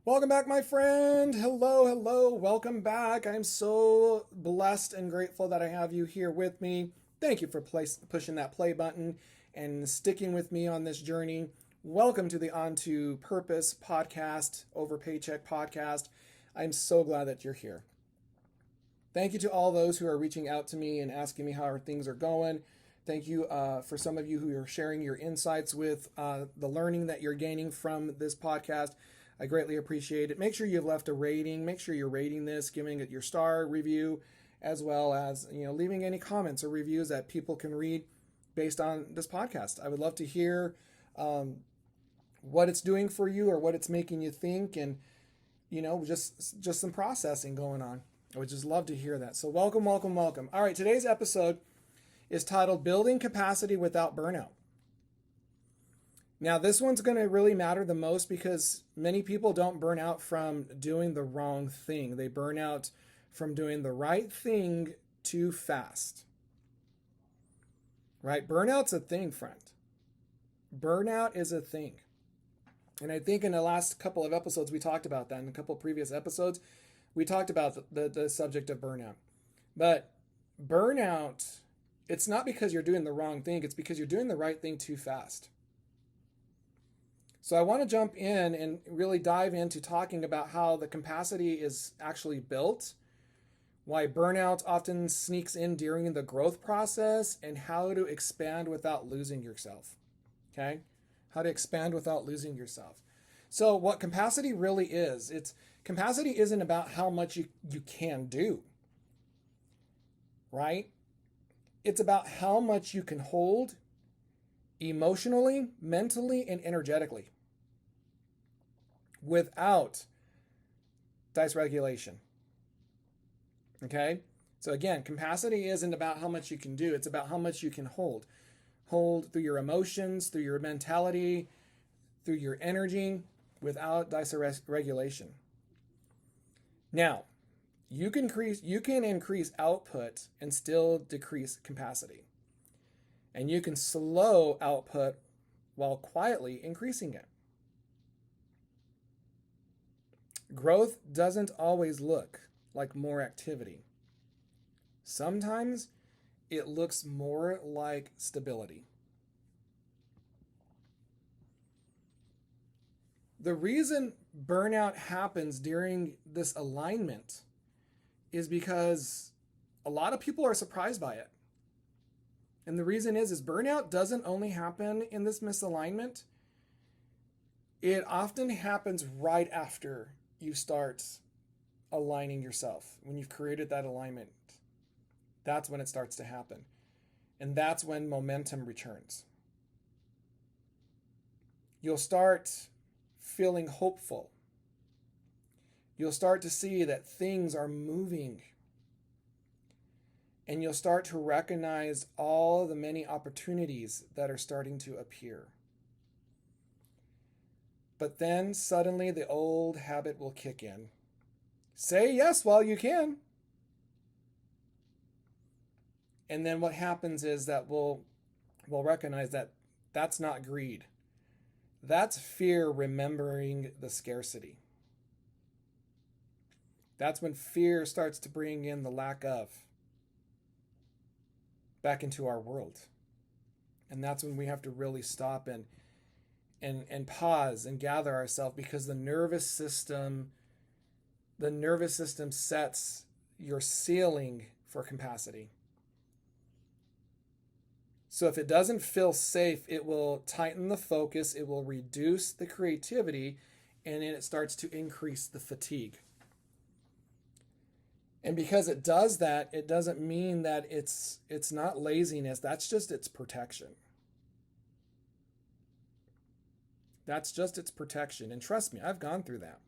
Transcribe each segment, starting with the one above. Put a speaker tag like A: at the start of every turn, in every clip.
A: Welcome back, my friend. Hello, hello. Welcome back. I'm so blessed and grateful that I have you here with me. Thank you for pushing that play button and sticking with me on this journey. Welcome to the On to Purpose podcast, Over Paycheck podcast. I'm so glad that you're here. Thank you to all those who are reaching out to me and asking me how things are going. Thank you for some of you who are sharing your insights with the learning that you're gaining from this podcast. I greatly appreciate it. Make sure you've left a rating. Make sure you're rating this, giving it your star review, as well as leaving any comments or reviews that people can read based on this podcast. I would love to hear what it's doing for you or what it's making you think, and just some processing going on. I would just love to hear that. So welcome, welcome, welcome. All right, today's episode is titled Building Capacity Without Burnout. Now, this one's going to really matter the most because many people don't burn out from doing the wrong thing. They burn out from doing the right thing too fast. Right? Burnout's a thing, friend. Burnout is a thing. And I think in the last couple of episodes, we talked about that. In a couple of previous episodes, we talked about the subject of burnout. But burnout, it's not because you're doing the wrong thing. It's because you're doing the right thing too fast. So I want to jump in and really dive into talking about how the capacity is actually built, why burnout often sneaks in during the growth process, and how to expand without losing yourself. Okay? How to expand without losing yourself. So what capacity really is, capacity isn't about how much you can do, right? It's about how much you can hold emotionally, mentally, and energetically without dysregulation. Okay? So again, capacity isn't about how much you can do. It's about how much you can hold. Hold through your emotions, through your mentality, through your energy, without dysregulation. Now, you can increase output and still decrease capacity. And you can slow output while quietly increasing it. Growth doesn't always look like more activity. Sometimes it looks more like stability. The reason burnout happens during this alignment is because a lot of people are surprised by it. And the reason is burnout doesn't only happen in this misalignment. It often happens right after you start aligning yourself. When you've created that alignment, that's when it starts to happen. And that's when momentum returns. You'll start feeling hopeful. You'll start to see that things are moving. And you'll start to recognize all the many opportunities that are starting to appear. But then suddenly the old habit will kick in. Say yes while you can. And then what happens is that we'll recognize that that's not greed. That's fear remembering the scarcity. That's when fear starts to bring in the lack of back into our world. And that's when we have to really stop and pause and gather ourselves, because the nervous system sets your ceiling for capacity. So if it doesn't feel safe, it will tighten the focus, it will reduce the creativity, and then it starts to increase the fatigue. And because it does that, it doesn't mean that it's not laziness. That's just its protection. That's just its protection. And trust me, I've gone through that.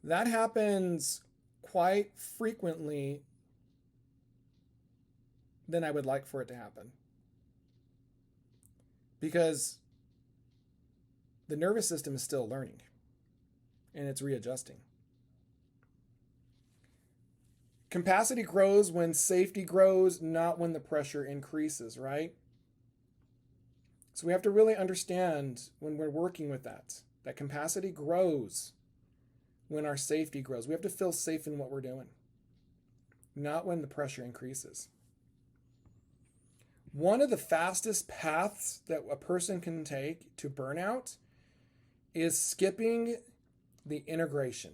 A: That happens quite frequently than I would like for it to happen. Because the nervous system is still learning and it's readjusting. Capacity grows when safety grows, not when the pressure increases, right? So we have to really understand when we're working with that. That capacity grows when our safety grows. We have to feel safe in what we're doing, not when the pressure increases. One of the fastest paths that a person can take to burnout is skipping the integration.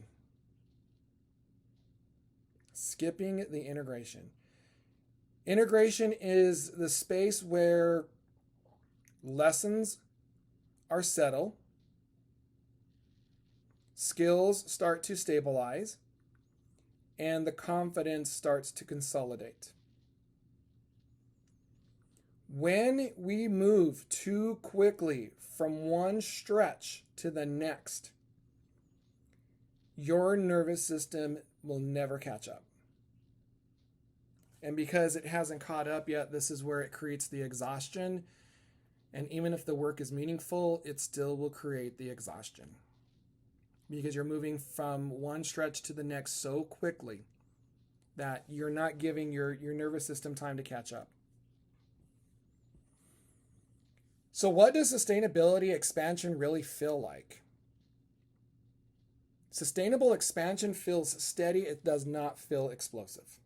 A: Skipping the integration. Integration is the space where lessons are settled, skills start to stabilize, and the confidence starts to consolidate. When we move too quickly from one stretch to the next, your nervous system will never catch up. And because it hasn't caught up yet, this is where it creates the exhaustion. And even if the work is meaningful, it still will create the exhaustion. Because you're moving from one stretch to the next so quickly that you're not giving your nervous system time to catch up. So what does sustainability expansion really feel like? Sustainable expansion feels steady. It does not feel explosive.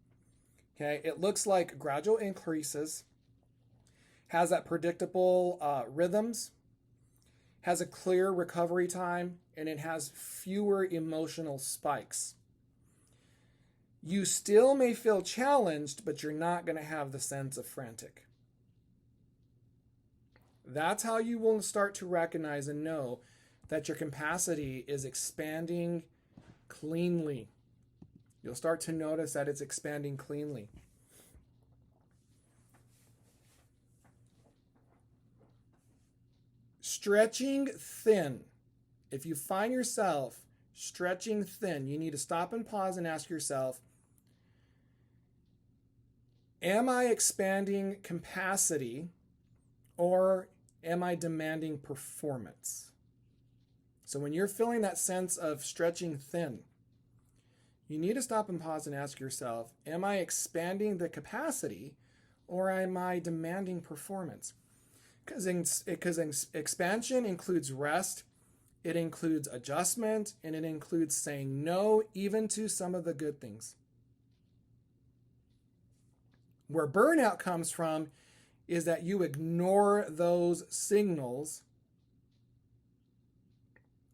A: Okay, it looks like gradual increases, has that predictable rhythms, has a clear recovery time, and it has fewer emotional spikes. You still may feel challenged, but you're not going to have the sense of frantic. That's how you will start to recognize and know that your capacity is expanding cleanly. You'll start to notice that it's expanding cleanly. Stretching thin. If you find yourself stretching thin, you need to stop and pause and ask yourself, am I expanding capacity or am I demanding performance? So when you're feeling that sense of stretching thin, you need to stop and pause and ask yourself, am I expanding the capacity or am I demanding performance? Because expansion includes rest, it includes adjustment, and it includes saying no even to some of the good things. Where burnout comes from is that you ignore those signals,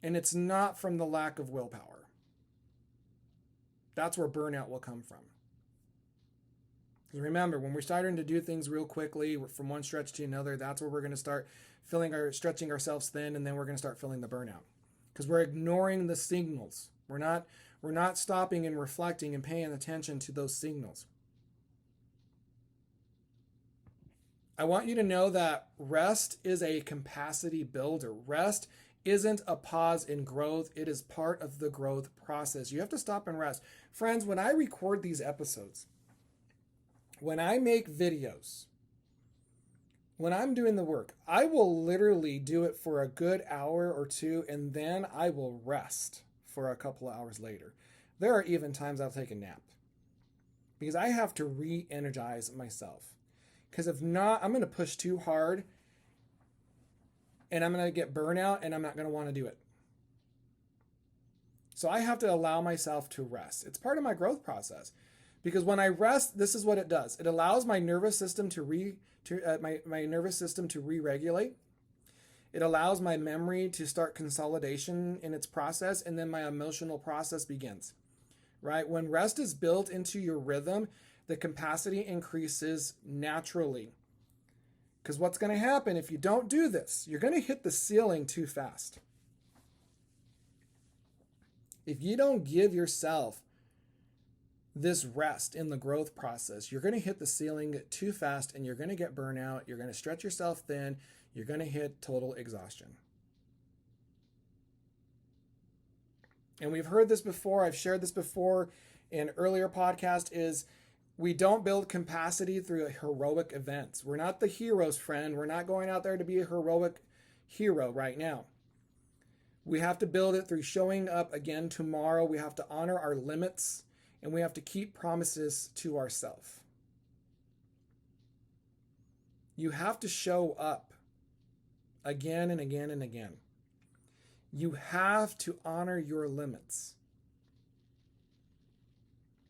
A: and it's not from the lack of willpower. That's where burnout will come from. Because remember, when we're starting to do things real quickly from one stretch to another, that's where we're going to start stretching ourselves thin, and then we're going to start feeling the burnout. Because we're ignoring the signals. We're not stopping and reflecting and paying attention to those signals. I want you to know that rest is a capacity builder. Rest isn't a pause in growth. It is part of the growth process. You have to stop and rest. Friends, when I record these episodes, when I make videos, when I'm doing the work, I will literally do it for a good hour or two, and then I will rest for a couple of hours later. There are even times I'll take a nap because I have to re-energize myself. Because if not, I'm going to push too hard and I'm going to get burnout and I'm not going to want to do it. So I have to allow myself to rest. It's part of my growth process. Because when I rest, this is what it does. It allows my nervous system to re-regulate. It allows my memory to start consolidation in its process, and then my emotional process begins. Right? When rest is built into your rhythm, the capacity increases naturally. Because what's going to happen if you don't do this? You're going to hit the ceiling too fast. If you don't give yourself this rest in the growth process, you're going to hit the ceiling too fast and you're going to get burnout. You're going to stretch yourself thin. You're going to hit total exhaustion. And we've heard this before. I've shared this before in earlier podcast is we don't build capacity through heroic events. We're not the heroes, friend. We're not going out there to be a heroic hero right now. We have to build it through showing up again tomorrow. We have to honor our limits. And we have to keep promises to ourselves. You have to show up again and again and again. You have to honor your limits.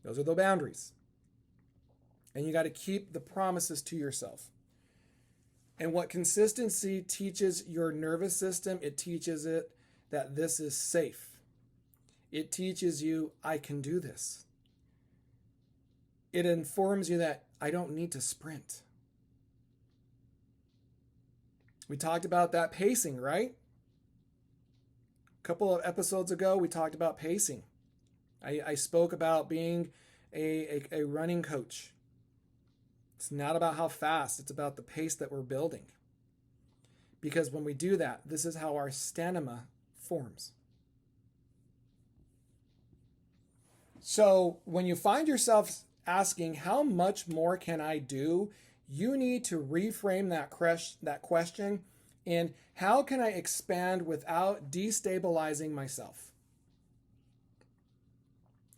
A: Those are the boundaries. And you got to keep the promises to yourself. And what consistency teaches your nervous system, it teaches it that this is safe. It teaches you, I can do this. It informs you that I don't need to sprint. We talked about that pacing, right? A couple of episodes ago, we talked about pacing. I spoke about being a running coach. It's not about how fast, it's about the pace that we're building. Because when we do that, this is how our stamina forms. So when you find yourself asking, how much more can I do? You need to reframe that question in, how can I expand without destabilizing myself?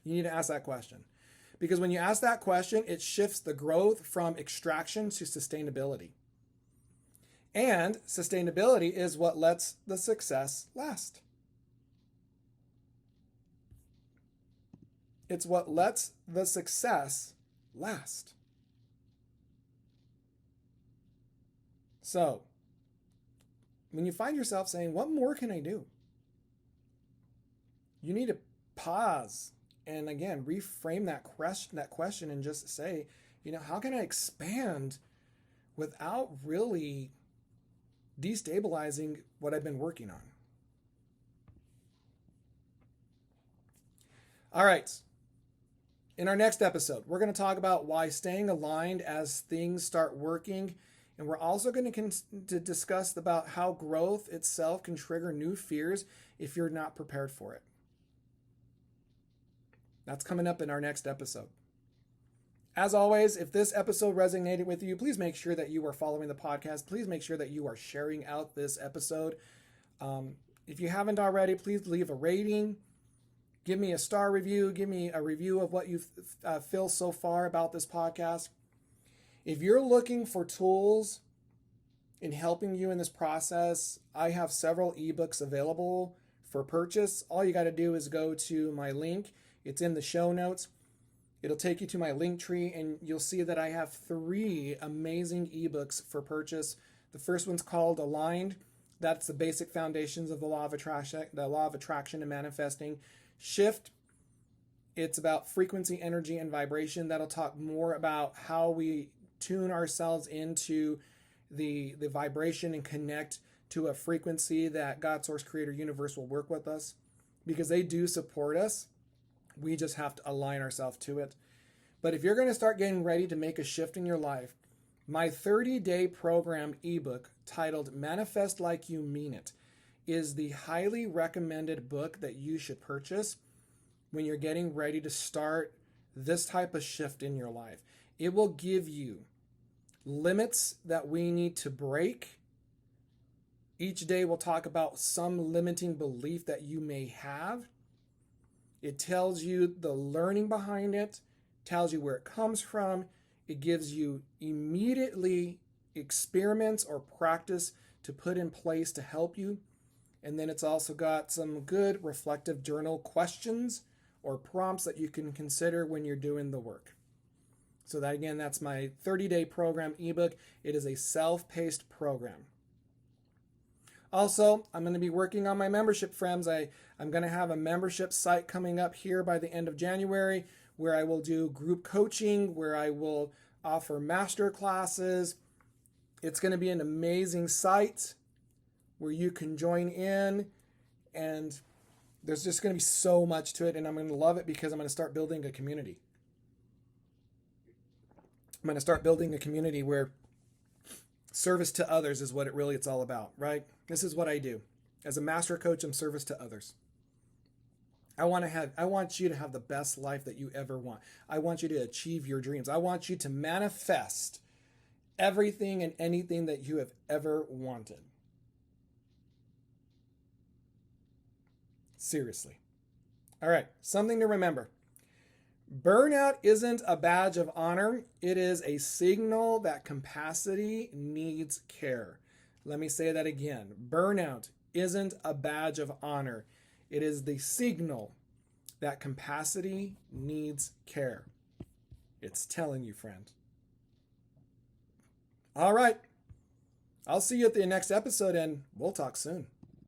A: You need to ask that question. Because when you ask that question, it shifts the growth from extraction to sustainability. And sustainability is what lets the success last. It's what lets the success last. So, when you find yourself saying, what more can I do? You need to pause and again, reframe that question and just say, how can I expand without really destabilizing what I've been working on? All right. In our next episode, we're going to talk about why staying aligned as things start working. And we're also going to discuss about how growth itself can trigger new fears if you're not prepared for it. That's coming up in our next episode. As always, if this episode resonated with you, please make sure that you are following the podcast. Please make sure that you are sharing out this episode. If you haven't already, please leave a rating. Give me a star review. Give me a review of what you feel so far about this podcast. If you're looking for tools in helping you in this process, I have several ebooks available for purchase. All you got to do is go to my link. It's in the show notes. It'll take you to my link tree, and you'll see that I have 3 amazing ebooks for purchase. The first one's called Aligned. That's the basic foundations of the law of attraction and manifesting. Shift. It's about frequency, energy, and vibration. That'll talk more about how we tune ourselves into the vibration and connect to a frequency that God, Source, Creator, Universe will work with us, because they do support us. We just have to align ourselves to it. But if you're going to start getting ready to make a shift in your life, my 30-day program ebook titled Manifest Like You Mean It is the highly recommended book that you should purchase when you're getting ready to start this type of shift in your life. It will give you limits that we need to break. Each day we'll talk about some limiting belief that you may have. It tells you the learning behind it, tells you where it comes from. It gives you immediately experiments or practice to put in place to help you. And then it's also got some good reflective journal questions or prompts that you can consider when you're doing the work. So that, again, that's my 30-day program ebook. It is a self-paced program. Also, I'm going to be working on my membership, friends. I'm going to have a membership site coming up here by the end of January, where I will do group coaching, where I will offer master classes. It's going to be an amazing site where you can join in, and there's just going to be so much to it, and I'm going to love it because I'm going to start building a community. I'm going to start building a community where service to others is what it's all about, right? This is what I do. As a master coach, I'm service to others. I want you to have the best life that you ever want. I want you to achieve your dreams. I want you to manifest everything and anything that you have ever wanted. Seriously. All right, something to remember. Burnout isn't a badge of honor. It is a signal that capacity needs care. Let me say that again. Burnout isn't a badge of honor. It is the signal that capacity needs care. It's telling you, friend. All right. I'll see you at the next episode, and we'll talk soon.